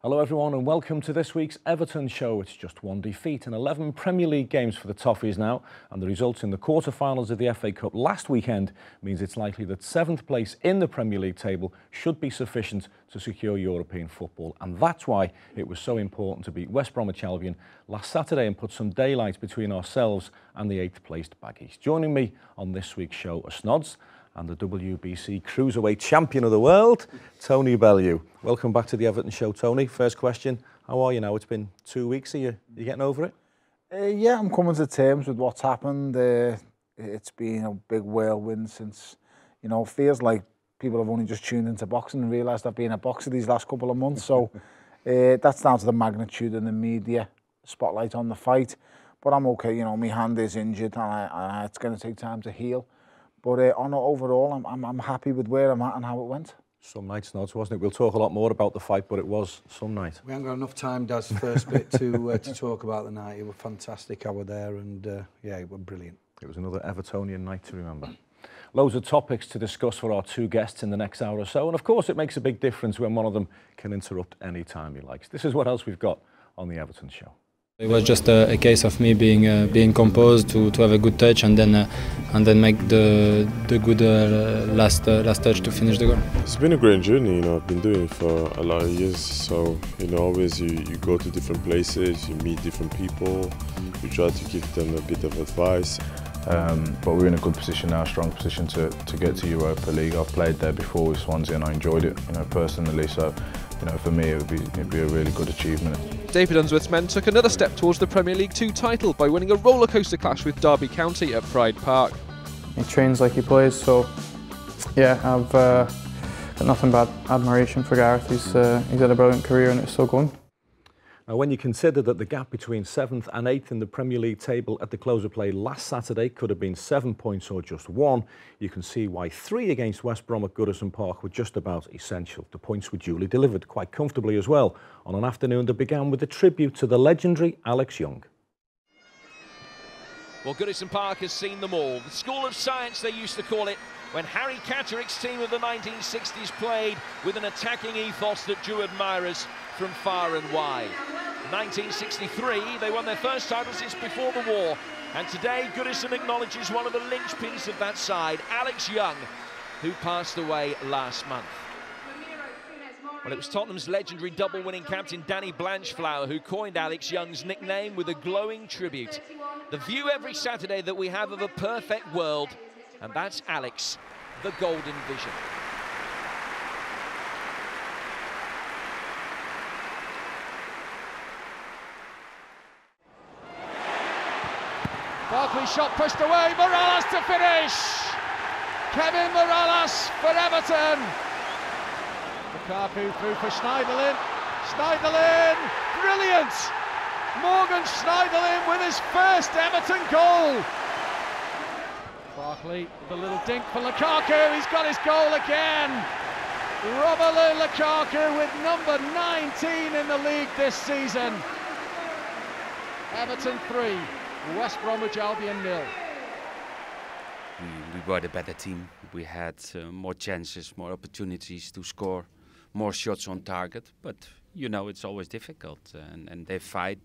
Hello everyone and welcome to this week's Everton show. It's just one defeat in 11 Premier League games for the Toffees now, and the results in the quarter-finals of the FA Cup last weekend means it's likely that 7th place in the Premier League table should be sufficient to secure European football, and that's why it was so important to beat West Bromwich Albion last Saturday and put some daylight between ourselves and the 8th placed Baggies. Joining me on this week's show are Snods and the WBC Cruiserweight Champion of the World, Tony Bellew. Welcome back to the Everton show, Tony. First question, how are you now? It's been 2 weeks. Are you getting over it? Yeah, I'm coming to terms with what's happened. It's been a big whirlwind since, feels like people have only just tuned into boxing and realised I've been a boxer these last couple of months. So that's down to the magnitude and the media spotlight on the fight. But I'm okay, my hand is injured and it's going to take time to heal. But overall, I'm happy with where I'm at and how it went. Some night, Snods, wasn't it? We'll talk a lot more about the fight, but it was some night. We haven't got enough time, Daz, first bit to talk about the night. It was fantastic. I was there and, yeah, it was brilliant. It was another Evertonian night to remember. Loads of topics to discuss for our two guests in the next hour or so. And of course, it makes a big difference when one of them can interrupt any time he likes. This is what else we've got on the Everton show. It was just a case of me being composed to have a good touch and then make the good last touch to finish the goal. It's been a great journey, I've been doing it for a lot of years. So always you go to different places, you meet different people, you try to give them a bit of advice. But we're in a good position now, a strong position to get to Europa League. I've played there before with Swansea and I enjoyed it, personally. So, for me it'd be a really good achievement. David Unsworth's men took another step towards the Premier League 2 title by winning a rollercoaster clash with Derby County at Pride Park. He trains like he plays, so yeah, I've got nothing but admiration for Gareth. He's had a brilliant career and it's still going. Now, when you consider that the gap between 7th and 8th in the Premier League table at the close of play last Saturday could have been 7 points or just 1, you can see why 3 against West Brom at Goodison Park were just about essential. The points were duly delivered quite comfortably as well on an afternoon that began with a tribute to the legendary Alex Young. Well, Goodison Park has seen them all. The School of Science, they used to call it, when Harry Catterick's team of the 1960s played with an attacking ethos that drew admirers from far and wide. 1963, they won their first title since before the war, and today Goodison acknowledges one of the linchpins of that side, Alex Young, who passed away last month. Well, it was Tottenham's legendary double-winning captain Danny Blanchflower who coined Alex Young's nickname with a glowing tribute. The view every Saturday that we have of a perfect world, and that's Alex, the Golden Vision. Barkley's shot pushed away, Morales to finish! Kevin Morales for Everton! Lukaku through for Schneiderlin, Schneiderlin, brilliant! Morgan Schneiderlin with his first Everton goal! Barkley, the little dink for Lukaku, he's got his goal again! Romelu Lukaku with number 19 in the league this season. Everton 3. West Bromwich Albion 0. We were the better team. We had more chances, more opportunities to score, more shots on target. But it's always difficult. And they fight.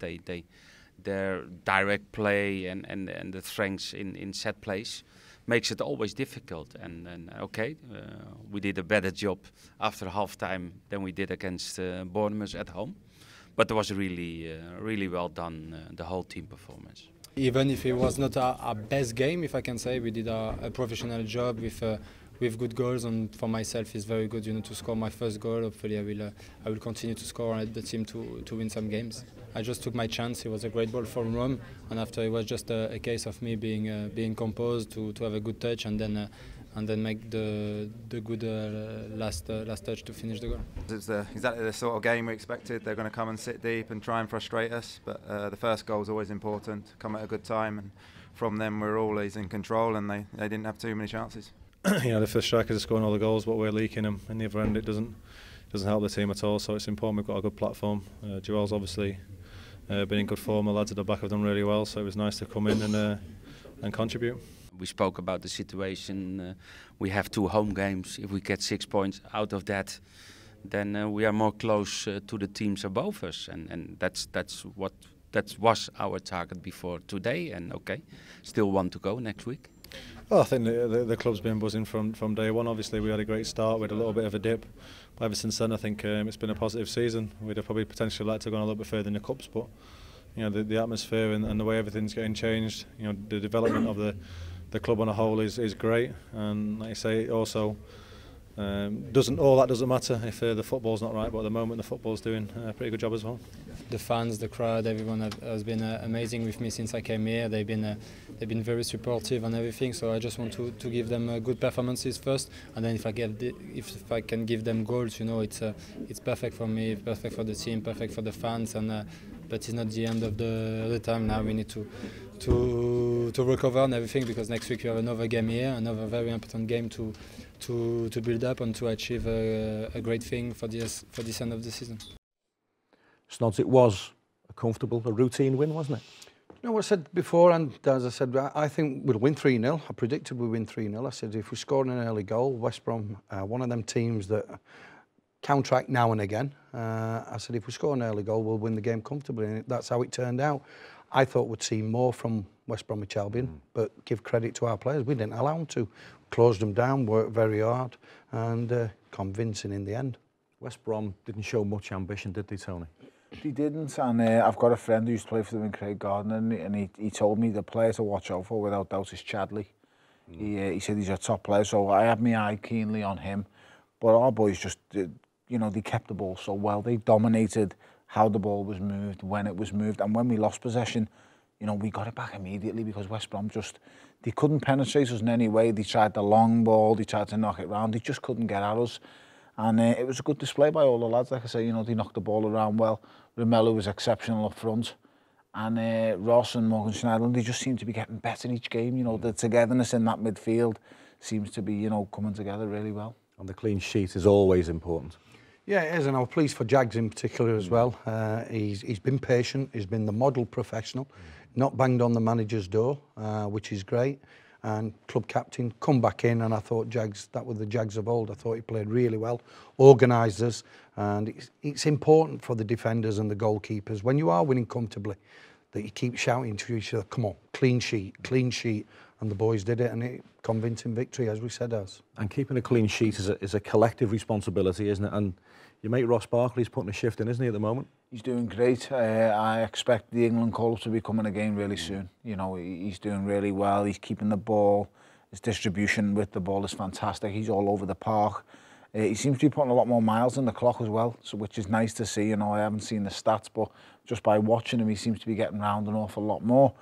Their direct play and the strengths in set plays makes it always difficult. And we did a better job after half-time than we did against Bournemouth at home. But it was really well done, the whole team performance. Even if it was not our best game, if I can say, we did a professional job with good goals, and for myself it's very good, to score my first goal. Hopefully I will continue to score and help the team to win some games. I just took my chance. It was a great ball from Rome, and after it was just a case of me being composed to have a good touch and then make the good last touch to finish the goal. It's exactly the sort of game we expected. They're going to come and sit deep and try and frustrate us, but the first goal is always important, come at a good time, and from them we're always in control, and they didn't have too many chances. The first strikers are scoring all the goals, but we're leaking them, and the other end it doesn't help the team at all, so it's important we've got a good platform. Joel's obviously been in good form, the lads at the back have done really well, so it was nice to come in and contribute. We spoke about the situation. We have 2 home games. If we get 6 points out of that, then we are more close to the teams above us, and that was our target before today. And okay, still one to go next week. Well, I think the club's been buzzing from day one. Obviously, we had a great start. We had a little bit of a dip. But ever since then, I think it's been a positive season. We'd have probably potentially liked to go on a little bit further in the cups, but you know, the atmosphere and the way everything's getting changed, you know, the development of the club on a whole is great. And like I say, also all that doesn't matter if the football's not right. But at the moment, the football's doing a pretty good job as well. The fans, the crowd, everyone has been amazing with me since I came here. They've been very supportive and everything. So I just want to give them good performances first, and then if I can give them goals, you know, it's perfect for me, perfect for the team, perfect for the fans. And but it's not the end of the time. Now we need to recover and everything, because next week we have another game here, another very important game to build up and to achieve a great thing for this end of the season. Snods, it was a comfortable, a routine win, wasn't it? You know what I said before, and as I said, I think we'll win 3-0. I predicted we'll win 3-0. I said if we scored an early goal, West Brom, one of them teams that counteract now and again, I said if we score an early goal, we'll win the game comfortably, and that's how it turned out. I thought we'd see more from West Bromwich Albion, but give credit to our players. We didn't allow them to. Closed them down, worked very hard, and convincing in the end. West Brom didn't show much ambition, did they, Tony? He didn't, and I've got a friend who used to play for them in Craig Gardner, and he told me the player to watch out for without doubt is Chadley. He said he's a top player, so I had my eye keenly on him. But our boys just, you know, they kept the ball so well. They dominated how the ball was moved, when it was moved, and when we lost possession, you know, we got it back immediately, because West Brom just, they couldn't penetrate us in any way. They tried the long ball, they tried to knock it round, they just couldn't get at us. And it was a good display by all the lads. Like I say, you know, they knocked the ball around well. Romelu was exceptional up front. And Ross and Morgan Schneiderlin, they just seem to be getting better each game. You know, the togetherness in that midfield seems to be, you know, coming together really well. And the clean sheet is always important. Yeah, it is, and I'm pleased for Jags in particular as well. He's been patient, he's been the model professional, not banged on the manager's door, which is great. And club captain, come back in, and I thought Jags, that was the Jags of old. I thought he played really well, organised us, and it's important for the defenders and the goalkeepers, when you are winning comfortably, that you keep shouting to each other, come on, clean sheet, and the boys did it, and it convincing victory, as we said us. And keeping a clean sheet is a collective responsibility, isn't it? And your mate Ross Barkley's putting a shift in, isn't he, at the moment? He's doing great. I expect the England call-up to be coming again really soon. You know, he's doing really well. He's keeping the ball. His distribution with the ball is fantastic. He's all over the park. He seems to be putting a lot more miles on the clock as well, so which is nice to see. You know, I haven't seen the stats, but just by watching him, he seems to be getting round an awful lot more.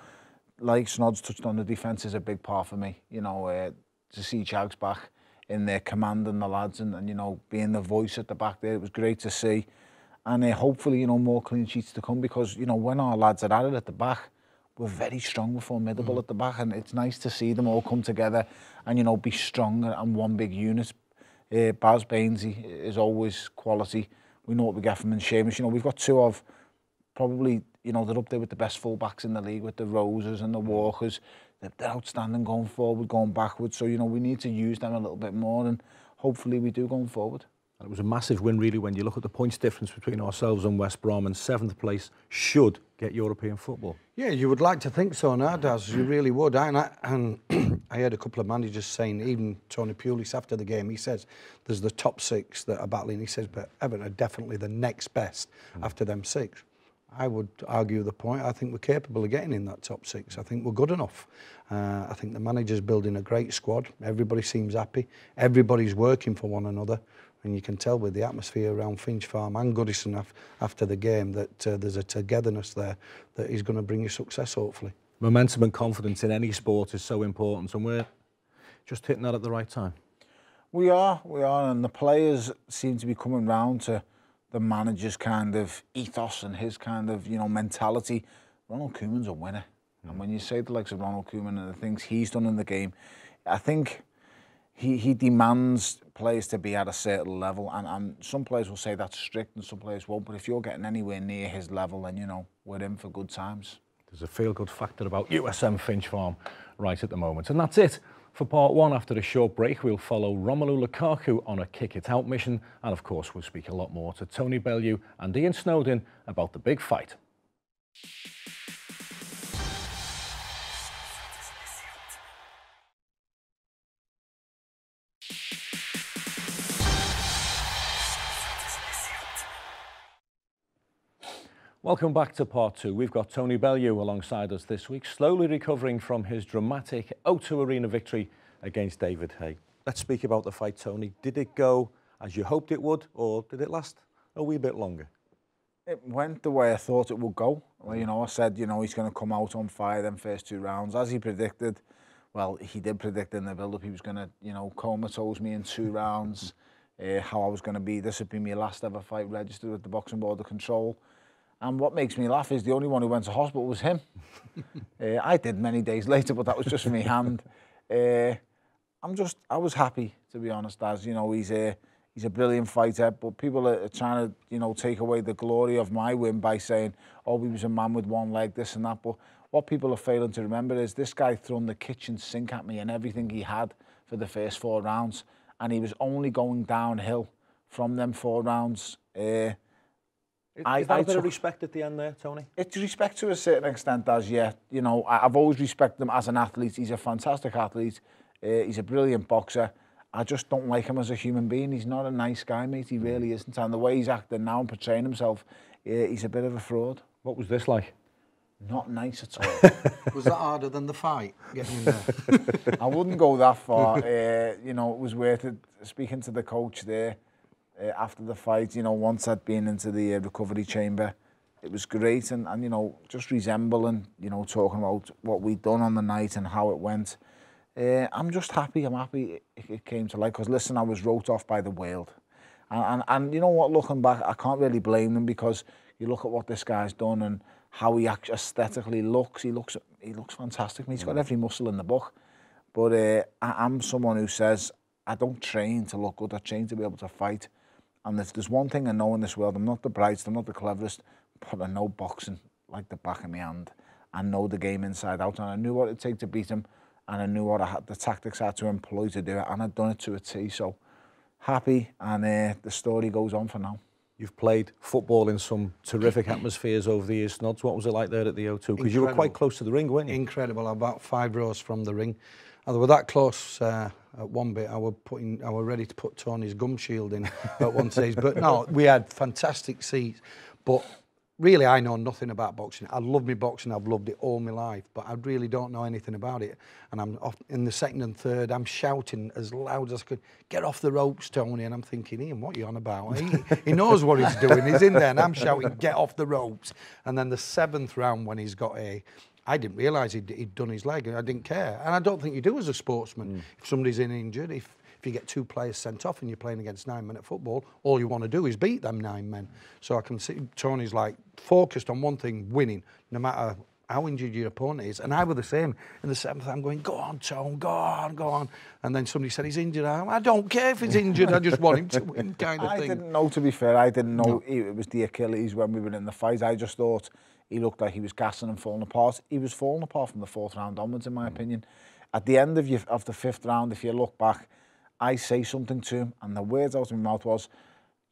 Like Snods touched on, the defence is a big part for me. You know, to see Jags back in their commanding the lads and you know, being the voice at the back there, it was great to see. And hopefully, you know, more clean sheets to come, because, you know, when our lads are at it at the back, we're very strong, we're formidable at the back, and it's nice to see them all come together and, you know, be strong and one big unit. Baz Bainsey is always quality. We know what we get from him. And Seamus, you know, we've got two of probably, you know, they're up there with the best full-backs in the league, with the Roses and the Walkers. They're outstanding going forward, going backwards. So, you know, we need to use them a little bit more, and hopefully we do going forward. And it was a massive win, really, when you look at the points difference between ourselves and West Brom, and 7th place should get European football. Yeah, you would like to think so, Nardaz, you really would. And I heard a couple of managers saying, even Tony Pulis after the game, he says there's the top 6 that are battling. He says, but Everton are definitely the next best after them 6. I would argue the point. I think we're capable of getting in that top 6. I think we're good enough. I think the manager's building a great squad. Everybody seems happy. Everybody's working for one another. And you can tell with the atmosphere around Finch Farm and Goodison after the game that there's a togetherness there that is going to bring you success, hopefully. Momentum and confidence in any sport is so important, and we're just hitting that at the right time. We are, and the players seem to be coming round to the manager's kind of ethos and his kind of, you know, mentality. Ronald Koeman's a winner. And when you say the likes of Ronald Koeman and the things he's done in the game, I think he demands players to be at a certain level, and some players will say that's strict and some players won't, but if you're getting anywhere near his level, then, you know, we're in for good times. There's a feel-good factor about USM Finch Farm right at the moment. And that's it For part one, after a short break, we'll follow Romelu Lukaku on a kick-it-out mission, and of course we'll speak a lot more to Tony Bellew and Ian Snodin about the big fight. Welcome back to part two. We've got Tony Bellew alongside us this week, slowly recovering from his dramatic O2 Arena victory against David Haye. Let's speak about the fight, Tony. Did it go as you hoped it would, or did it last a wee bit longer? It went the way I thought it would go. Well, you know, I said, you know, he's going to come out on fire them first 2 rounds. As he predicted, well, he did predict in the build-up he was going to, you know, comatose me in 2 rounds, how I was going to be. This would be my last ever fight registered with the Boxing Board of Control. And what makes me laugh is the only one who went to hospital was him. I did many days later, but that was just for my hand. I was happy, to be honest, as, you know, he's a brilliant fighter, but people are trying to, you know, take away the glory of my win by saying, oh, he was a man with one leg, this and that. But what people are failing to remember is this guy thrown the kitchen sink at me and everything he had for the first 4 rounds. And he was only going downhill from them 4 rounds. Is that a bit of respect at the end there, Tony? It's respect to a certain extent, as yeah. You know, I've always respected him as an athlete. He's a fantastic athlete. He's a brilliant boxer. I just don't like him as a human being. He's not a nice guy, mate. He really isn't. And the way he's acting now and portraying himself, he's a bit of a fraud. What was this like? Not nice at all. Was that harder than the fight, getting in there? I wouldn't go that far. You know, it was worth it. Speaking to the coach there, after the fight, you know, once I'd been into the recovery chamber, it was great, and you know, just resembling, you know, talking about what we'd done on the night and how it went. I'm just happy. I'm happy it came to light, because listen, I was wrote off by the world, and you know what? Looking back, I can't really blame them, because you look at what this guy's done and how he actually aesthetically looks. He looks fantastic. He's got every muscle in the book. But I'm someone who says I don't train to look good. I train to be able to fight. And if there's one thing I know in this world, I'm not the brightest, I'm not the cleverest, but I know boxing like the back of my hand. I know the game inside out, and I knew what it'd take to beat him, and I knew what the tactics I had to employ to do it, and I'd done it to a T. So happy, and the story goes on for now. You've played football in some terrific atmospheres over the years, Snods. What was it like there at the O2? Because you were quite close to the ring, weren't you? Incredible. About 5 rows from the ring. And they were that close at one bit. I were ready to put Tony's gum shield in at one stage. But no, we had fantastic seats. But really, I know nothing about boxing. I love me boxing. I've loved it all my life. But I really don't know anything about it. And I'm off in the second and third. I'm shouting as loud as I could, "Get off the ropes, Tony!" And I'm thinking, Ian, what are you on about? He knows what he's doing. He's in there, and I'm shouting, "Get off the ropes!" And then the 7th round, when he's got I didn't realise he'd done his leg, and I didn't care. And I don't think you do as a sportsman. If somebody's injured, if you get 2 players sent off and you're playing against 9-minute football, all you want to do is beat them 9 men. So I can see Tony's like focused on one thing, winning, no matter how injured your opponent is. And I were the same. In the 7th, I'm going, "Go on, Tone, go on, go on." And then somebody said he's injured. I don't care if he's injured. I just want him to win, kind of thing. I didn't know, to be fair. I didn't know it was the Achilles when we were in the fight. I just thought he looked like he was gassing and falling apart. He was falling apart from the 4th round onwards, in my opinion. At the end of the 5th round, if you look back, I say something to him, and the words out of my mouth was,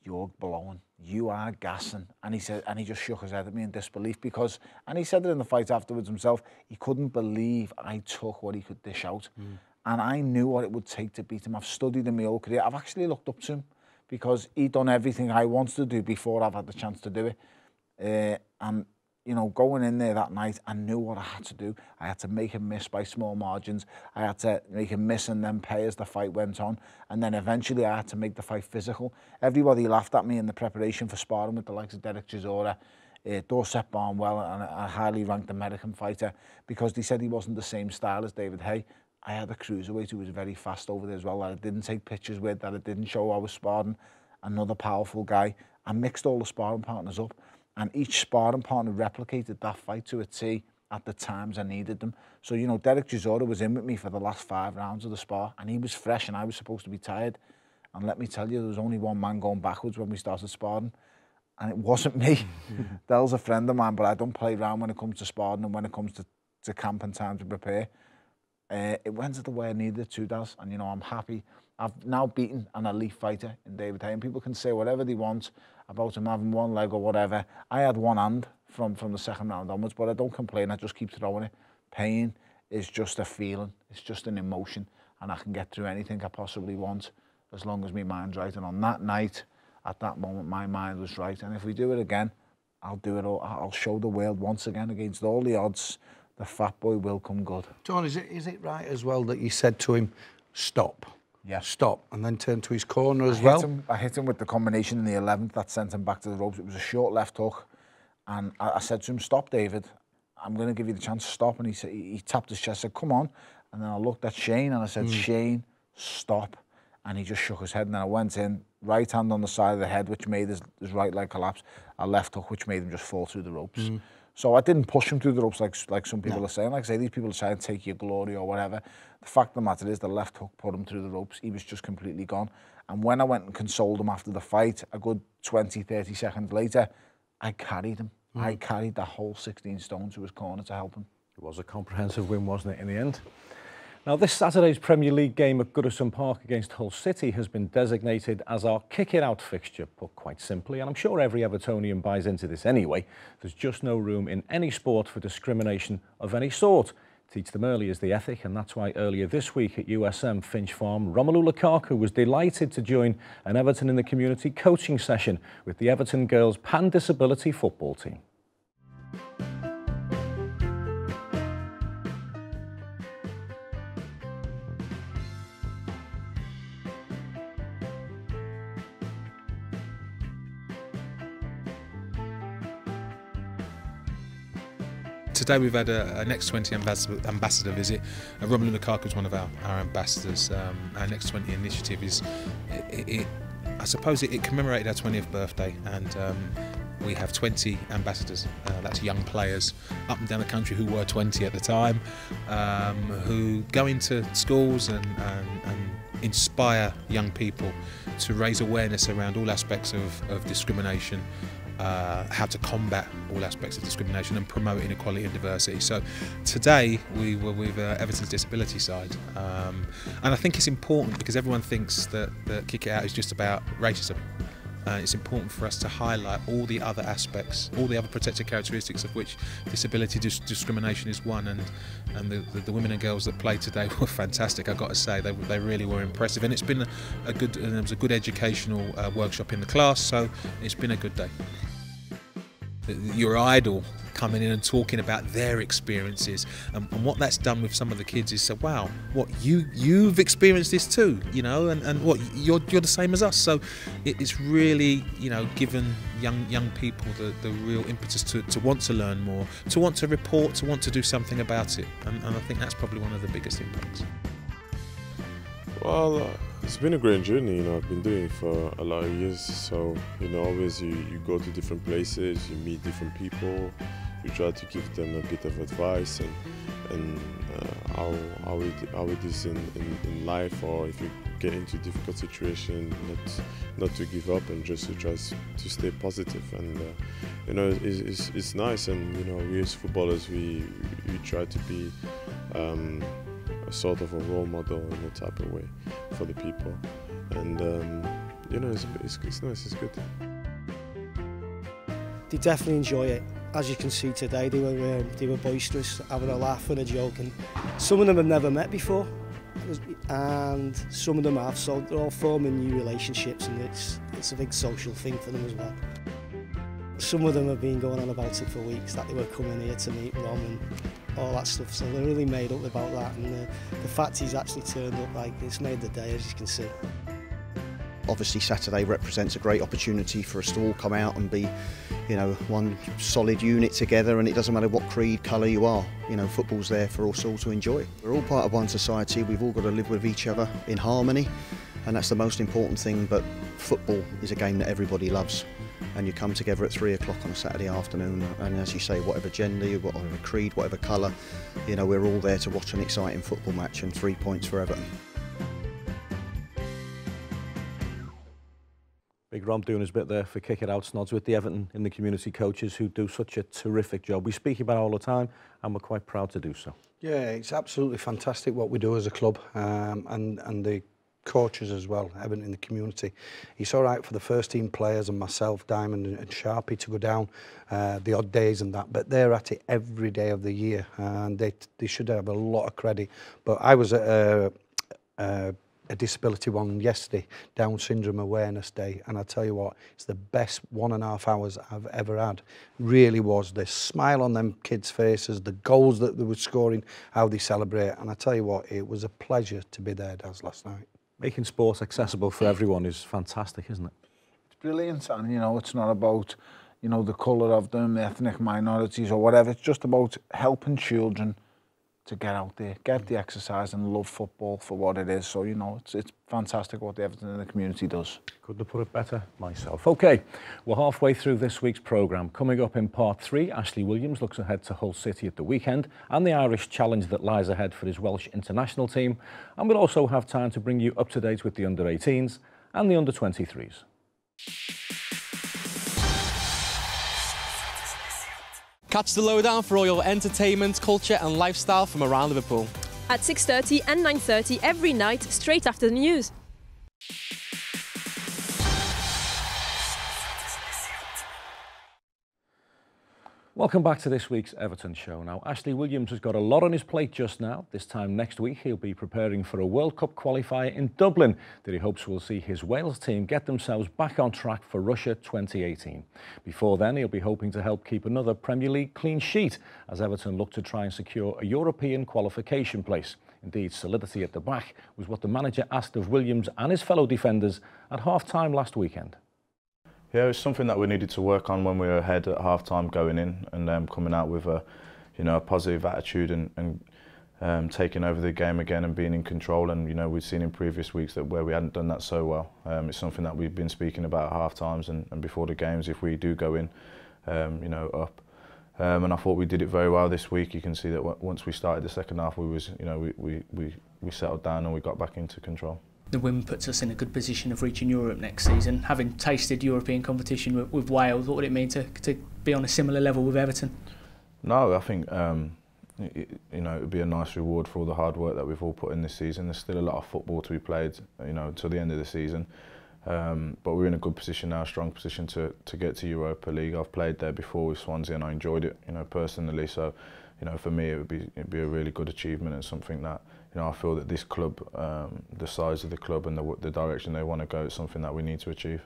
"You're blowing. You are gassing." And he said, and he just shook his head at me in disbelief, because, and he said it in the fight afterwards himself, he couldn't believe I took what he could dish out. And I knew what it would take to beat him. I've studied him my whole career. I've actually looked up to him, because he'd done everything I wanted to do before I've had the chance to do it. And you know, going in there that night, I knew what I had to do. I had to make him miss by small margins. I had to make him miss and then pay as the fight went on. And then eventually I had to make the fight physical. Everybody laughed at me in the preparation for sparring with the likes of Derek Chisora, Dorset Barnwell, and a highly ranked American fighter, because they said he wasn't the same style as David Haye. I had a cruiserweight who was very fast over there as well, that I didn't take pictures with, that I didn't show I was sparring. Another powerful guy. I mixed all the sparring partners up, and each sparring partner replicated that fight to a T at the times I needed them. So, you know, Derek Chisora was in with me for the last 5 rounds of the spar, and he was fresh and I was supposed to be tired. And let me tell you, there was only one man going backwards when we started sparring, and it wasn't me. Dell's a friend of mine, but I don't play around when it comes to sparring and when it comes to camp and time to prepare. it went the way I needed it to, Daz, and you know, I'm happy. I've now beaten an elite fighter in David Haye, and people can say whatever they want about him having one leg or whatever. I had one hand from the second round onwards, but I don't complain, I just keep throwing it. Pain is just a feeling, it's just an emotion, and I can get through anything I possibly want as long as my mind's right. And on that night, at that moment, my mind was right. And if we do it again, I'll do it all. I'll show the world once again, against all the odds, the fat boy will come good. John, is it right as well that you said to him, stop? Yeah. Stop, and then turn to his corner as well? I hit him with the combination in the 11th that sent him back to the ropes. It was a short left hook, and I said to him, stop, David. I'm going to give you the chance to stop. And he tapped his chest, said, come on. And then I looked at Shane and I said, Shane, stop. And he just shook his head. And then I went in, right hand on the side of the head, which made his right leg collapse, a left hook, which made him just fall through the ropes. So I didn't push him through the ropes like some people are saying. Like I say, these people are trying to take your glory or whatever. The fact of the matter is the left hook put him through the ropes. He was just completely gone. And when I went and consoled him after the fight, a good 20, 30 seconds later, I carried him. I carried the whole 16 stone to his corner to help him. It was a comprehensive win, wasn't it, in the end? Now, this Saturday's Premier League game at Goodison Park against Hull City has been designated as our kick-it-out fixture, put quite simply, and I'm sure every Evertonian buys into this anyway. There's just no room in any sport for discrimination of any sort. Teach them early is the ethic, and that's why earlier this week at USM Finch Farm, Romelu Lukaku was delighted to join an Everton in the Community coaching session with the Everton girls' pan-disability football team. Today we've had a Next 20 ambassador visit. Romelu Lukaku is one of our ambassadors. Our Next 20 initiative is, I suppose it commemorated our 20th birthday, and we have 20 ambassadors, that's young players up and down the country who were 20 at the time, who go into schools and inspire young people to raise awareness around all aspects of discrimination, how to combat all aspects of discrimination and promote inequality and diversity. So today we were with Everton's disability side, and I think it's important because everyone thinks that Kick It Out is just about racism. It's important for us to highlight all the other aspects, all the other protected characteristics of which disability discrimination is one, and the women and girls that played today were fantastic. I've got to say they really were impressive, and it's been it was a good educational workshop in the class, so it's been a good day. Your idol coming in and talking about their experiences, and what that's done with some of the kids is say, wow, what you've experienced this too, you know, and what you're the same as us. So it's really, you know, given young people the real impetus to want to learn more, to want to report, to want to do something about it, and I think that's probably one of the biggest impacts. Well, it's been a great journey, you know. I've been doing it for a lot of years, so, you know, always you go to different places, you meet different people, you try to give them a bit of advice and how it is in life, or if you get into a difficult situation, not to give up and just to try to stay positive. And you know, it's nice, and you know, we as footballers we try to be a sort of a role model in a type of way for the people, and you know, it's nice, it's good. They definitely enjoy it. As you can see today, they were boisterous, having a laugh and a joke, and some of them have never met before, and some of them have, so they're all forming new relationships, and it's a big social thing for them as well. Some of them have been going on about it for weeks, that they were coming here to meet Rom and all that stuff, so they're really made up about that, and the fact he's actually turned up, like, it's made the day, as you can see. Obviously Saturday represents a great opportunity for us to all come out and be, you know, one solid unit together, and it doesn't matter what creed, colour you are, you know, football's there for us all to enjoy. We're all part of one society, we've all got to live with each other in harmony, and that's the most important thing. But football is a game that everybody loves, and you come together at 3 o'clock on a Saturday afternoon, and as you say, whatever gender, whatever creed, whatever colour, you know, we're all there to watch an exciting football match, and 3 points for Everton. Big Rom doing his bit there for Kick It Out Snods with the Everton in the community coaches who do such a terrific job. We speak about it all the time and we're quite proud to do so. Yeah, it's absolutely fantastic what we do as a club, and the coaches as well, Everton in the community. It's all right for the first team players and myself, Diamond and Sharpie to go down the odd days and that, but they're at it every day of the year and they should have a lot of credit. But I was at a disability one yesterday, Down Syndrome Awareness Day, and I tell you what, it's the best 1.5 hours I've ever had. Really was. The smile on them kids' faces, the goals that they were scoring, how they celebrate, and I tell you what, it was a pleasure to be there, Daz, last night. Making sport accessible for everyone is fantastic, isn't it? It's brilliant, and you know, it's not about, you know, the colour of them, the ethnic minorities or whatever. It's just about helping children to get out there, get the exercise and love football for what it is. So, you know, it's fantastic what the Everton in the community does. Couldn't have put it better myself. OK, we're halfway through this week's programme. Coming up in part 3, Ashley Williams looks ahead to Hull City at the weekend and the Irish challenge that lies ahead for his Welsh international team. And we'll also have time to bring you up to date with the under-18s and the under-23s. Catch the lowdown for all your entertainment, culture and lifestyle from around Liverpool. At 6:30 and 9:30 every night, straight after the news. Welcome back to this week's Everton show. Now, Ashley Williams has got a lot on his plate just now. This time next week, he'll be preparing for a World Cup qualifier in Dublin that he hopes will see his Wales team get themselves back on track for Russia 2018. Before then, he'll be hoping to help keep another Premier League clean sheet as Everton look to try and secure a European qualification place. Indeed, solidity at the back was what the manager asked of Williams and his fellow defenders at half-time last weekend. Yeah, it was something that we needed to work on when we were ahead at half-time going in, and coming out with a, you know, a positive attitude and taking over the game again and being in control. And you know, we've seen in previous weeks that where we hadn't done that so well. It's something that we've been speaking about at half-times and before the games. If we do go in, you know, up, and I thought we did it very well this week. You can see that once we started the second half, we settled down and we got back into control. The win puts us in a good position of reaching Europe next season. Having tasted European competition with Wales, what would it mean to be on a similar level with Everton? No, I think you know, it would be a nice reward for all the hard work that we've all put in this season. There's still a lot of football to be played, you know, till the end of the season. But we're in a good position now, a strong position to get to Europa League. I've played there before with Swansea and I enjoyed it, you know, personally. So, you know, for me, it'd be a really good achievement and something that, you know, I feel that this club, the size of the club and the direction they want to go, is something that we need to achieve.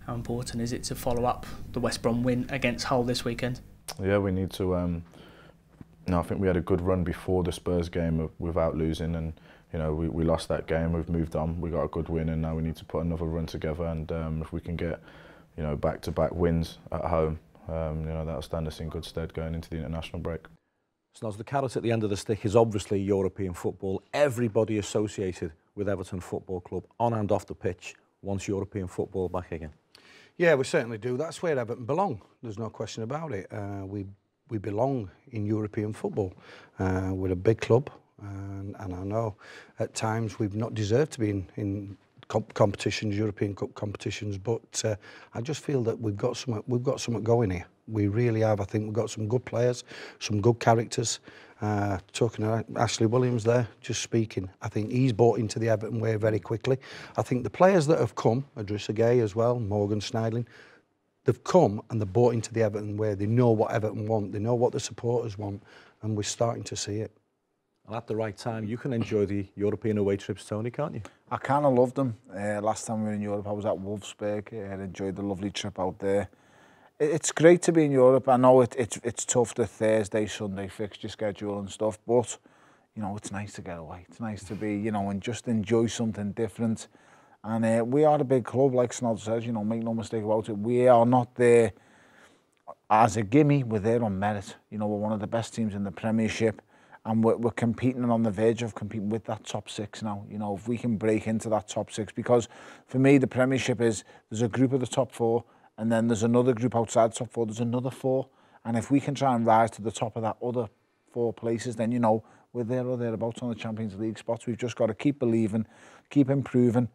How important is it to follow up the West Brom win against Hull this weekend? Yeah, we need to. You know, I think we had a good run before the Spurs game without losing, and you know, we lost that game. We've moved on. We got a good win, and now we need to put another run together. And if we can get, you know, back-to-back wins at home, you know, that'll stand us in good stead going into the international break. Snoz, the carrot at the end of the stick is obviously European football. Everybody associated with Everton Football Club on and off the pitch wants European football back again. Yeah, we certainly do. That's where Everton belong. There's no question about it. We belong in European football. We're a big club, and I know at times we've not deserved to be in competitions, European Cup competitions, but I just feel that we've got something going here. We really have. I think we've got some good players, some good characters. Talking to Ashley Williams there, just speaking, I think he's bought into the Everton way very quickly. I think the players that have come, Idrissa Gueye as well, Morgan Schneiderlin, they've come and they've bought into the Everton way. They know what Everton want, they know what the supporters want, and we're starting to see it. And at the right time, you can enjoy the European away trips, Tony, can't you? I kind of loved them. Last time we were in Europe, I was at Wolfsburg. I enjoyed the lovely trip out there. It's great to be in Europe. I know it's tough, the Thursday, Sunday fixture schedule and stuff, but, you know, it's nice to get away. It's nice to be, you know, and just enjoy something different. And we are a big club, like Snod says, you know, make no mistake about it. We are not there as a gimme, we're there on merit. You know, we're one of the best teams in the Premiership, and we're competing on the verge of competing with that top six now. You know, if we can break into that top six, because for me, the Premiership is, there's a group of the top four, and then there's another group outside the top four, there's another four. And if we can try and rise to the top of that other four places, then, you know, we're there or thereabouts on the Champions League spots. We've just got to keep believing, keep improving,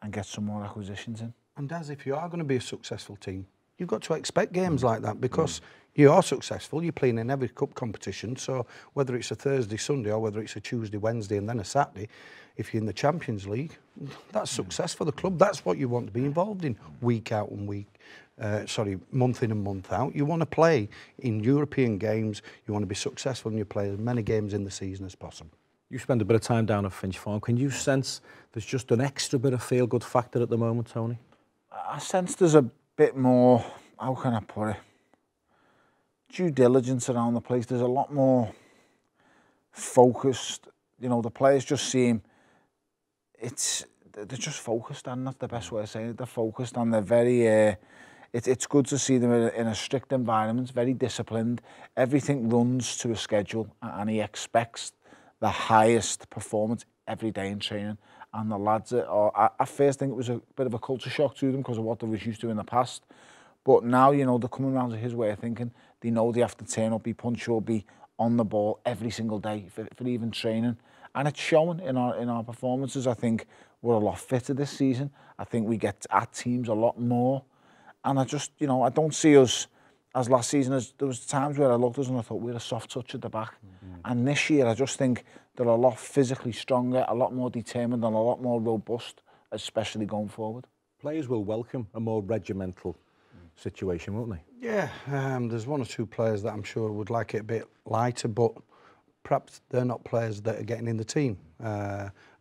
and get some more acquisitions in. And Daz, if you are going to be a successful team, you've got to expect games like that, because you are successful, you're playing in every cup competition, so whether it's a Thursday, Sunday, or whether it's a Tuesday, Wednesday and then a Saturday, if you're in the Champions League, that's success for the club. That's what you want to be involved in, week out and month in and month out. You want to play in European games, you want to be successful, and you play as many games in the season as possible. You spend a bit of time down at Finch Farm. Can you sense there's just an extra bit of feel-good factor at the moment, Tony? I sense there's a bit more, how can I put it, due diligence around the place. There's a lot more focused. You know, the players just seem, they're just focused, and that's the best way of saying it. They're focused, and they're very, it's good to see them in a strict environment, very disciplined. Everything runs to a schedule, and he expects the highest performance every day in training. And the lads at first think it was a bit of a culture shock to them because of what they was used to in the past. But now, you know, they're coming around to his way of thinking. They know they have to turn up, be punctual, be on the ball every single day for even training. And it's showing in our performances. I think we're a lot fitter this season. I think we get at teams a lot more. And I just, you know, I don't see us as last season. There was times where I looked at us and I thought we had a soft touch at the back. And this year, I just think they're a lot physically stronger, a lot more determined and a lot more robust, especially going forward. Players will welcome a more regimental situation, won't they? Yeah, there's one or two players that I'm sure would like it a bit lighter, but perhaps they're not players that are getting in the team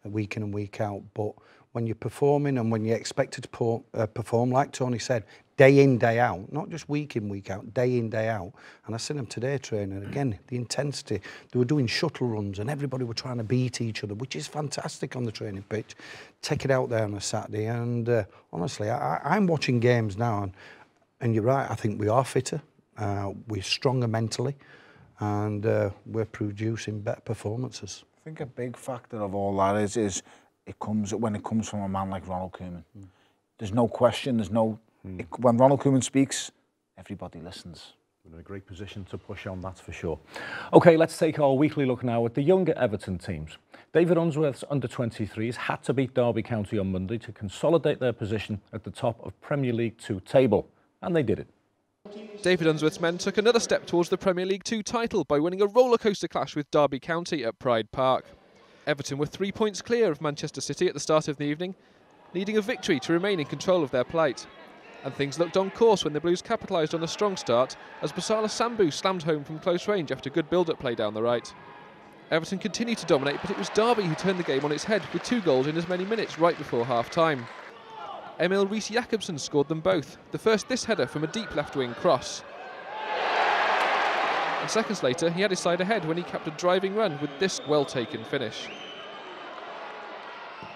week in and week out. But when you're performing and when you're expected to perform, like Tony said, day in, day out, not just week in, week out, day in, day out. And I seen them today training, again, the intensity. They were doing shuttle runs and everybody were trying to beat each other, which is fantastic on the training pitch. Take it out there on a Saturday. And honestly, I'm watching games now, and you're right, I think we are fitter, we're stronger mentally, and we're producing better performances. I think a big factor of all that is when it comes from a man like Ronald Koeman. There's no question, when Ronald Koeman speaks, everybody listens. We're in a great position to push on, that's for sure. OK, let's take our weekly look now at the younger Everton teams. David Unsworth's under-23s had to beat Derby County on Monday to consolidate their position at the top of Premier League 2 table, and they did it. David Unsworth's men took another step towards the Premier League 2 title by winning a rollercoaster clash with Derby County at Pride Park. Everton were 3 points clear of Manchester City at the start of the evening, needing a victory to remain in control of their plight. And things looked on course when the Blues capitalised on a strong start as Basala Sambu slammed home from close range after good build-up play down the right. Everton continued to dominate, but it was Derby who turned the game on its head with 2 goals in as many minutes right before half-time. Emil Rees-Jacobsen scored them both, the first this header from a deep left-wing cross. And seconds later, he had his side ahead when he capped a driving run with this well-taken finish.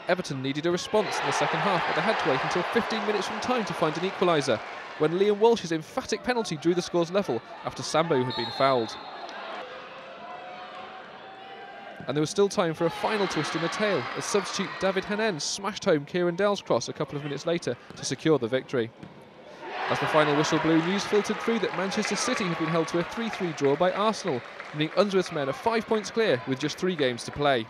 Everton needed a response in the second half, but they had to wait until 15 minutes from time to find an equaliser, when Liam Walsh's emphatic penalty drew the scores level after Sambo had been fouled. And there was still time for a final twist in the tail as substitute David Haye smashed home Kieran Dell's cross a couple of minutes later to secure the victory. As the final whistle blew, news filtered through that Manchester City had been held to a 3-3 draw by Arsenal, meaning Unsworth's men are 5 points clear with just 3 games to play.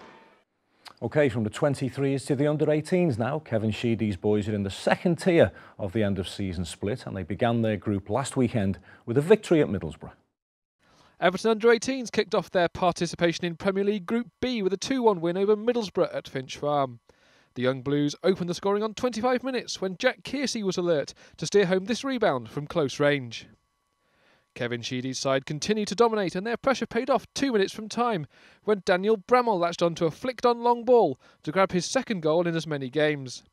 OK, from the 23s to the under-18s now. Kevin Sheedy's boys are in the second tier of the end-of-season split, and they began their group last weekend with a victory at Middlesbrough. Everton under-18s kicked off their participation in Premier League Group B with a 2-1 win over Middlesbrough at Finch Farm. The young Blues opened the scoring on 25 minutes when Jack Kearsey was alert to steer home this rebound from close range. Kevin Sheedy's side continued to dominate and their pressure paid off 2 minutes from time when Daniel Bramall latched onto a flicked-on long ball to grab his second goal in as many games.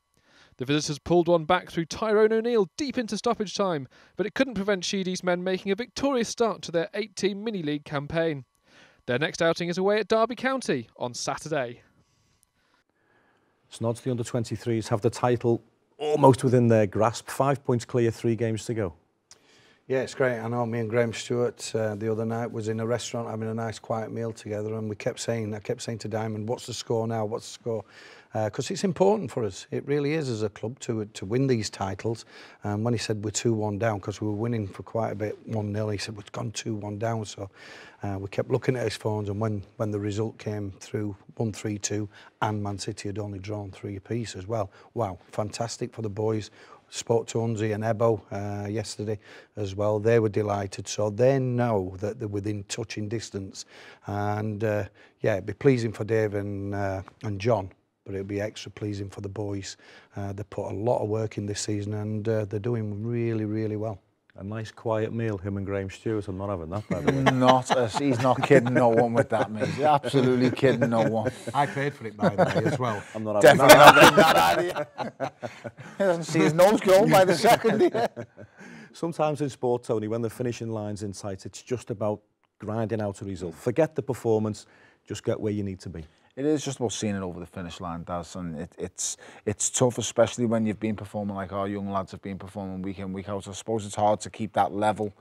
The visitors pulled one back through Tyrone O'Neill deep into stoppage time, but it couldn't prevent Sheedy's men making a victorious start to their 8-team mini-league campaign. Their next outing is away at Derby County on Saturday. Snods, the under-23s, have the title almost within their grasp. 5 points clear, 3 games to go. Yeah, it's great. I know me and Graham Stewart the other night was in a restaurant having a nice quiet meal together, and I kept saying to Diamond, what's the score now, what's the score? Because it's important for us. It really is as a club to win these titles. When he said we're 2-1 down, because we were winning for quite a bit, 1-0, he said we've gone 2-1 down. So we kept looking at his phones, and when the result came through, 1-3-2, and Man City had only drawn 3 apiece as well. Wow, fantastic for the boys. spoke to Unzi and Ebo yesterday as well. They were delighted, so they know that they're within touching distance. And yeah, it'd be pleasing for Dave and John, but it'll be extra pleasing for the boys. They put a lot of work in this season, and they're doing really, really well. A nice quiet meal, him and Graham Stewart. I'm not having that, by the way. He's not kidding no one with that, mate. He's absolutely kidding no one. I paid for it, by the way, as well. I'm not having Definitely not kidding that idea. He doesn't see his nose grown by the second. Sometimes in sport, Tony, when the finishing line's in sight, it's just about grinding out a result. Forget the performance, just get where you need to be. It is just about seeing it over the finish line, Daz, and it's tough, especially when you've been performing like our young lads have been performing week in, week out. I suppose it's hard to keep that level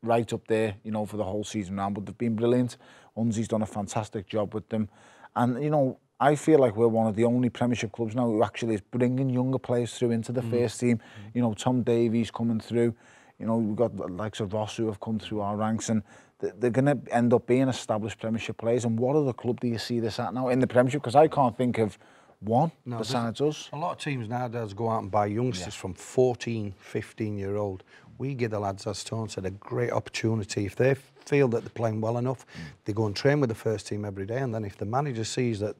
right up there, you know, for the whole season round, but they've been brilliant. Unzi's done a fantastic job with them, and, you know, I feel like we're one of the only Premiership clubs now who actually is bringing younger players through into the first team. You know, Tom Davies coming through, you know, we've got the likes of Ross who have come through our ranks, and they're going to end up being established Premiership players. And what other club do you see this at now in the Premiership? Because I can't think of one besides us. A lot of teams nowadays go out and buy youngsters from 14, 15-year-old. We give the lads, as Stone said, a great opportunity. If they feel that they're playing well enough, they go and train with the first team every day, and then if the manager sees that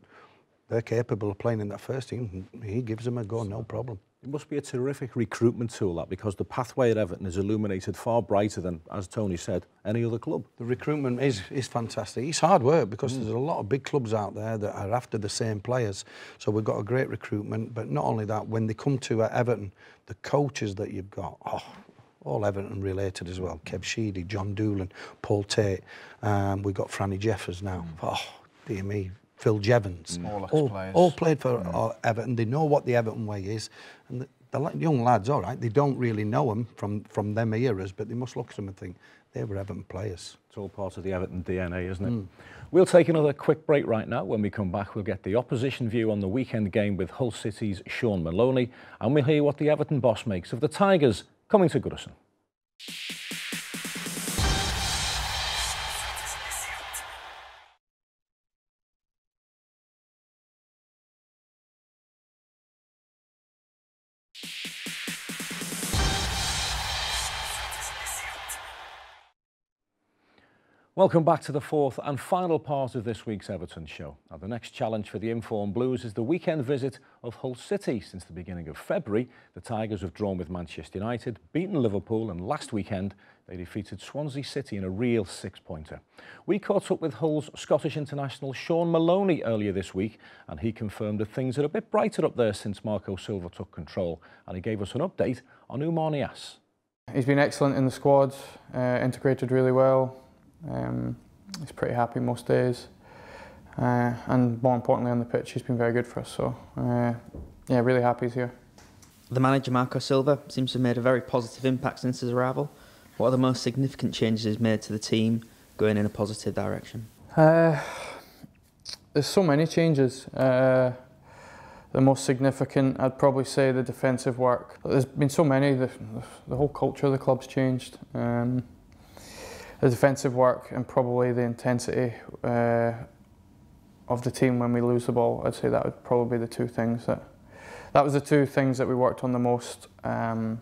they're capable of playing in that first team, he gives them a go, no problem. It must be a terrific recruitment tool, that, because the pathway at Everton is illuminated far brighter than, as Tony said, any other club. The recruitment is fantastic. It's hard work because there's a lot of big clubs out there that are after the same players. So we've got a great recruitment, but not only that, when they come to Everton, the coaches that you've got, all Everton related as well. Kev Sheedy, John Doolan, Paul Tate. We've got Franny Jeffers now. Dear me. Phil Jevons, all played for Everton. They know what the Everton way is, and the young lads, all right, they don't really know them from them eras, but they must look at them and think they were Everton players. It's all part of the Everton DNA, isn't it? We'll take another quick break right now. When we come back, we'll get the opposition view on the weekend game with Hull City's Shaun Maloney, and we'll hear what the Everton boss makes of the Tigers coming to Goodison. Welcome back to the fourth and final part of this week's Everton show. Now, the next challenge for the informed Blues is the weekend visit of Hull City. Since the beginning of February, the Tigers have drawn with Manchester United, beaten Liverpool, and last weekend they defeated Swansea City in a real six-pointer. We caught up with Hull's Scottish international Shaun Maloney earlier this week, and he confirmed that things are a bit brighter up there since Marco Silva took control, and he gave us an update on Oumar Niasse. He's been excellent in the squad, integrated really well. He's pretty happy most days, and more importantly on the pitch, he's been very good for us. So, yeah, really happy he's here. The manager Marco Silva seems to have made a very positive impact since his arrival. What are the most significant changes he's made to the team going in a positive direction? There's so many changes. The most significant, I'd probably say, the defensive work. There's been so many. The whole culture of the club's changed. The defensive work and probably the intensity of the team when we lose the ball. I'd say that would probably be the two things that was the two things that we worked on the most in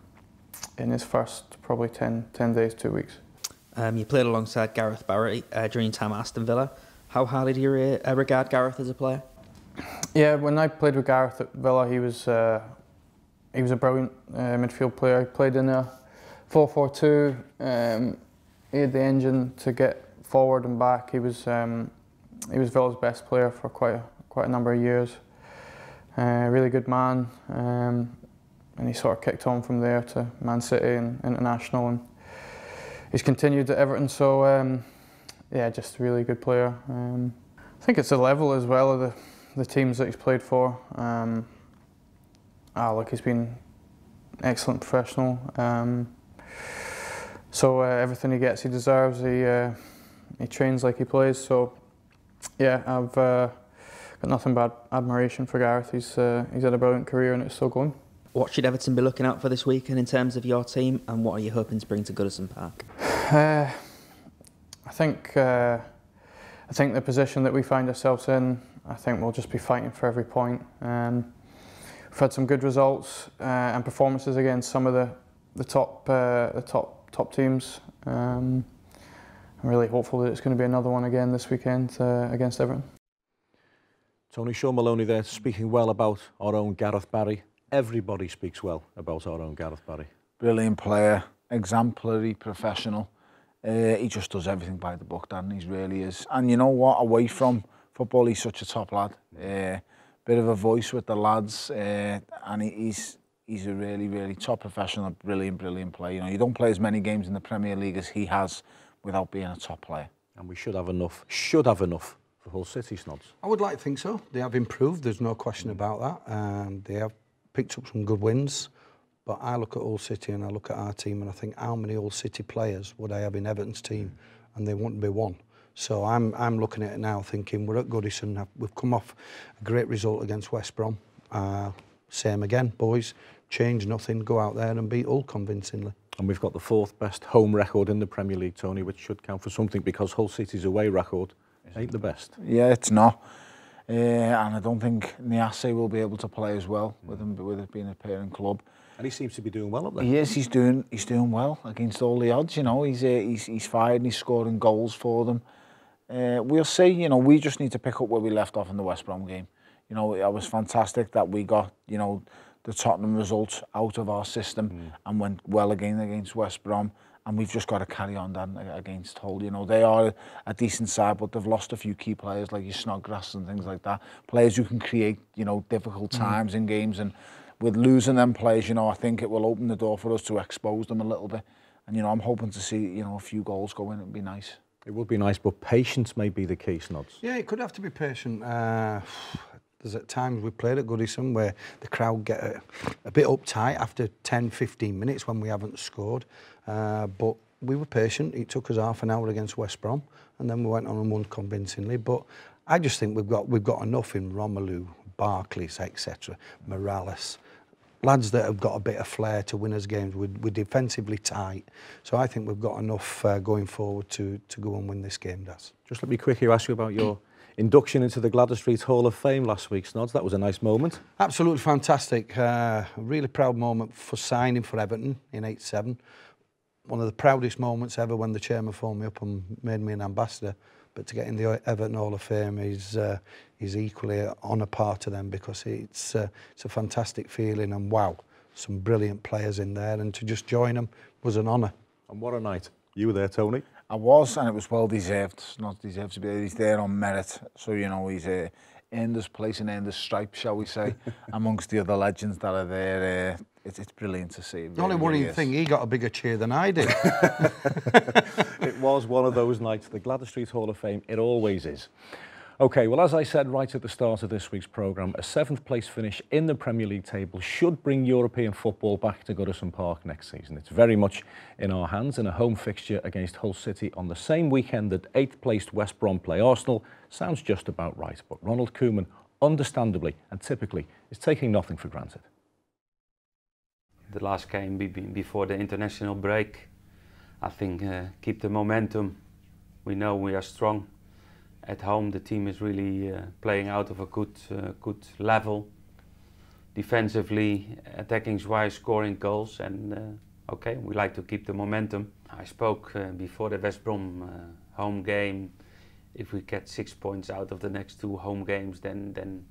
his first probably 10 days, 2 weeks. You played alongside Gareth Barry during your time at Aston Villa. How highly do you regard Gareth as a player? Yeah, when I played with Gareth at Villa, he was a brilliant midfield player. He played in a 4-4-2. He had the engine to get forward and back. He was Villa's best player for quite a number of years. Really good man, and he sort of kicked on from there to Man City and international, and he's continued at Everton. So yeah, just a really good player. I think it's the level as well of the teams that he's played for. Look, he's been excellent professional. So everything he gets, he deserves. He trains like he plays. So yeah, I've got nothing but admiration for Gareth. He's had a brilliant career and it's still going. What should Everton be looking out for this weekend in terms of your team, and what are you hoping to bring to Goodison Park? I think the position that we find ourselves in, I think we'll just be fighting for every point. we've had some good results and performances against some of the top teams. I'm really hopeful that it's going to be another one again this weekend against Everton. Tony, Shaun Maloney there speaking well about our own Gareth Barry. Everybody speaks well about our own Gareth Barry. Brilliant player, exemplary professional. He just does everything by the book, Darren. He really is. And you know what? Away from football, he's such a top lad. Bit of a voice with the lads, and he's a really, really top professional, brilliant player. You know, you don't play as many games in the Premier League as he has without being a top player. And we should have enough for Hull City, Snods. I would like to think so. They have improved, there's no question about that. They have picked up some good wins. But I look at Hull City and I look at our team and I think, how many Hull City players would I have in Everton's team? And they wouldn't be one. So I'm looking at it now thinking, we're at Goodison, we've come off a great result against West Brom. Same again, boys, change nothing, go out there and beat Hull convincingly. And we've got the 4th best home record in the Premier League, Tony, which should count for something because Hull City's away record ain't the best. Yeah, it's not. And I don't think Niasse will be able to play as well with it being a parent club. And he seems to be doing well up there. He is. He's doing well against all the odds. You know, he's fired and he's scoring goals for them. We'll see. You know, we just need to pick up where we left off in the West Brom game. You know, it was fantastic that we got, you know, the Tottenham result out of our system and went well again against West Brom. And we've just got to carry on then against Hull. You know, they are a decent side, but they've lost a few key players like your Snodgrass and things like that. Players who can create, you know, difficult times in games. And with losing them players, you know, I think it will open the door for us to expose them a little bit. And, you know, I'm hoping to see, you know, a few goals go in. It'd be nice. It would be nice, but patience may be the key, Snods. Yeah, it could have to be patient. There's at times we played at Goodison where the crowd get a bit uptight after 10, 15 minutes when we haven't scored. But we were patient. It took us half an hour against West Brom, and then we went on and won convincingly. But I just think we've got enough in Romelu, Barclays, etc., Morales, lads that have got a bit of flair to win us games. We're defensively tight, so I think we've got enough going forward to go and win this game, Daz. Just let me quickly ask you about your induction into the Gladys Street Hall of Fame last week, Snods. That was a nice moment. Absolutely fantastic. A really proud moment for signing for Everton in '87. One of the proudest moments ever when the chairman phoned me up and made me an ambassador. But to get in the Everton Hall of Fame is equally on a par to them, because it's a fantastic feeling, and wow, some brilliant players in there, and to just join them was an honour. And what a night. You were there, Tony? I was, and it was well deserved. It's not deserved to be there. He's there on merit. So, you know, he's earned his place and earned his stripes, shall we say, amongst the other legends that are there. It's brilliant to see. The only worrying thing, he got a bigger cheer than I did. It was one of those nights. The Gladys Street Hall of Fame, it always is. OK, well, as I said right at the start of this week's programme, a 7th place finish in the Premier League table should bring European football back to Goodison Park next season. It's very much in our hands, and a home fixture against Hull City on the same weekend that 8th placed West Brom play Arsenal sounds just about right. But Ronald Koeman, understandably and typically, is taking nothing for granted. The last game before the international break, I think keep the momentum. We know we are strong. At home, the team is really playing out of a good level. Defensively, attacking-wise, scoring goals, and okay, we like to keep the momentum. I spoke before the West Brom home game. If we get 6 points out of the next 2 home games, then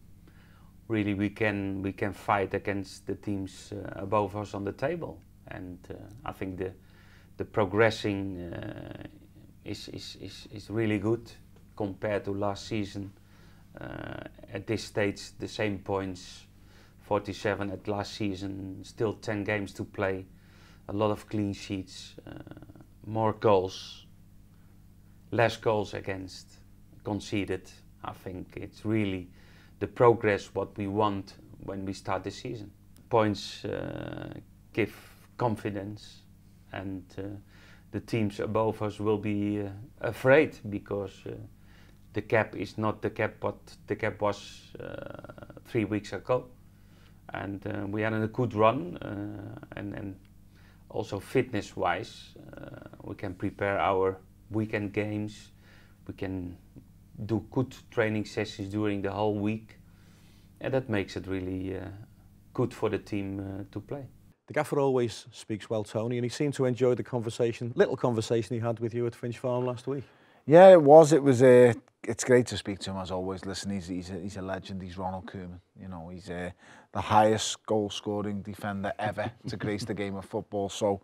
really we can fight against the teams above us on the table. And I think the progressing is really good compared to last season. At this stage, the same points, 47 at last season, still 10 games to play, a lot of clean sheets, more goals, less goals against, conceded. I think it's really the progress what we want when we start the season. Points give confidence, and the teams above us will be afraid, because the gap is not the gap what the gap was 3 weeks ago. And we are in a good run, and also fitness-wise, we can prepare our weekend games. We can do good training sessions during the whole week, and that makes it really good for the team to play. The gaffer always speaks well, Tony, and he seemed to enjoy the little conversation he had with you at Finch Farm last week. Yeah, it was. It's great to speak to him as always. Listen, he's a legend. He's Ronald Koeman. You know, he's the highest goal-scoring defender ever to grace the game of football. So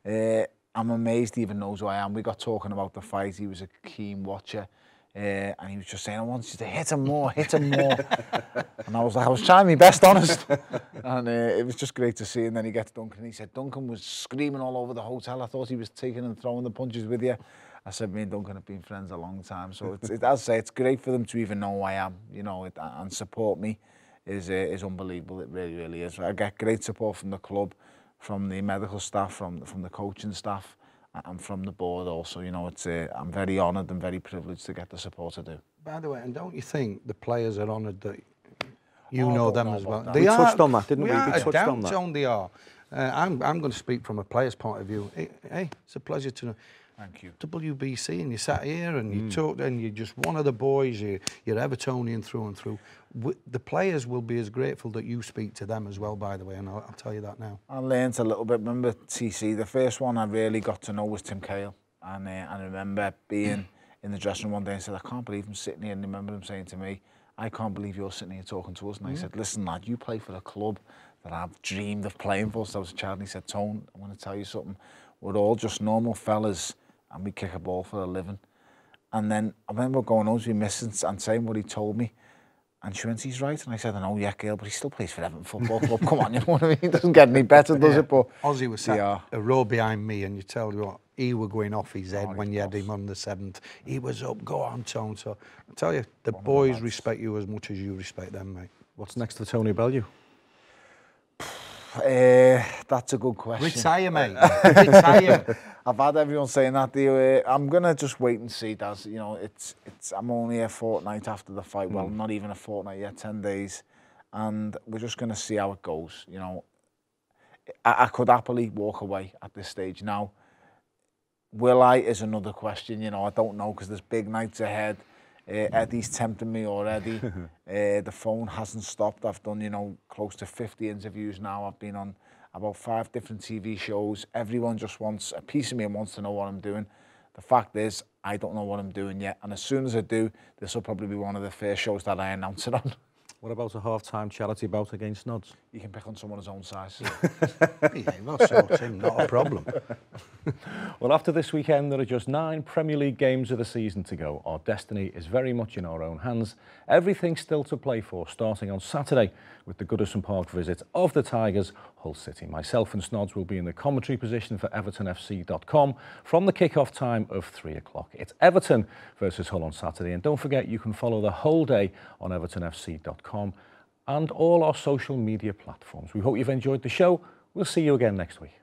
I'm amazed he even knows who I am. We got talking about the fight. He was a keen watcher. And he was just saying, I want you to hit him more, hit him more. And I was like, I was trying my best, honest. And it was just great to see. And then he gets Duncan and he said, Duncan was screaming all over the hotel. I thought he was taking and throwing the punches with you. I said, me and Duncan have been friends a long time. So as I say, it's great for them to even know who I am, you know, and support me is unbelievable. It really, really is. I get great support from the club, from the medical staff, from the coaching staff, and from the board also. You know, I'm very honoured and very privileged to get the support I do. By the way, and don't you think the players are honoured that you know them as well? We touched on that, didn't we? We touched on that. Down they are. I'm going to speak from a player's point of view. Hey, it's a pleasure to know. Thank you. WBC, and you sat here and you talked, and you're just one of the boys. You're Evertonian through and through. The players will be as grateful that you speak to them as well, by the way, and I'll tell you that now. I learnt a little bit. Remember TC, the first one I really got to know was Tim Cahill, and I remember being in the dressing room one day and said, I can't believe I'm sitting here, and I remember him saying to me, I can't believe you're sitting here talking to us. And I said, listen lad, you play for a club that I've dreamed of playing for since I was a child. And he said, Tone, I want to tell you something. We're all just normal fellas and we kick a ball for a living. And then I remember going home to my missus and saying what he told me. And she went, he's right. And I said, I know, yeah, girl, but he still plays for Everton Football Club. Come on, you know what I mean? It doesn't get any better, does it? But Ozzy was sat a row behind me, and you tell you what, he were going off his head when you had him on the 7th. He was up, go on, Tone. So I tell you, the boys respect you as much as you respect them, mate. What's next for Tony Bellew? That's a good question. Retire, mate. Retire. I've had everyone saying that. I'm gonna just wait and see, Daz. You know, I'm only a fortnight after the fight. Well, not even a fortnight yet, 10 days, and we're just gonna see how it goes. You know, I could happily walk away at this stage now. Will I is another question. You know, I don't know because there's big nights ahead. Eddie's tempting me already. The phone hasn't stopped. I've done, you know, close to 50 interviews now. I've been on about 5 different TV shows. Everyone just wants a piece of me and wants to know what I'm doing. The fact is, I don't know what I'm doing yet. And as soon as I do, this will probably be one of the first shows that I announce it on. What about a half-time charity bout against Snods? You can pick on someone his own size. Yeah, we'll sort him, not a problem. Well, after this weekend, there are just 9 Premier League games of the season to go. Our destiny is very much in our own hands. Everything's still to play for, starting on Saturday with the Goodison Park visit of the Tigers, Hull City. Myself and Snods will be in the commentary position for EvertonFC.com from the kick-off time of 3 o'clock. It's Everton versus Hull on Saturday. And don't forget, you can follow the whole day on EvertonFC.com and all our social media platforms. We hope you've enjoyed the show. We'll see you again next week.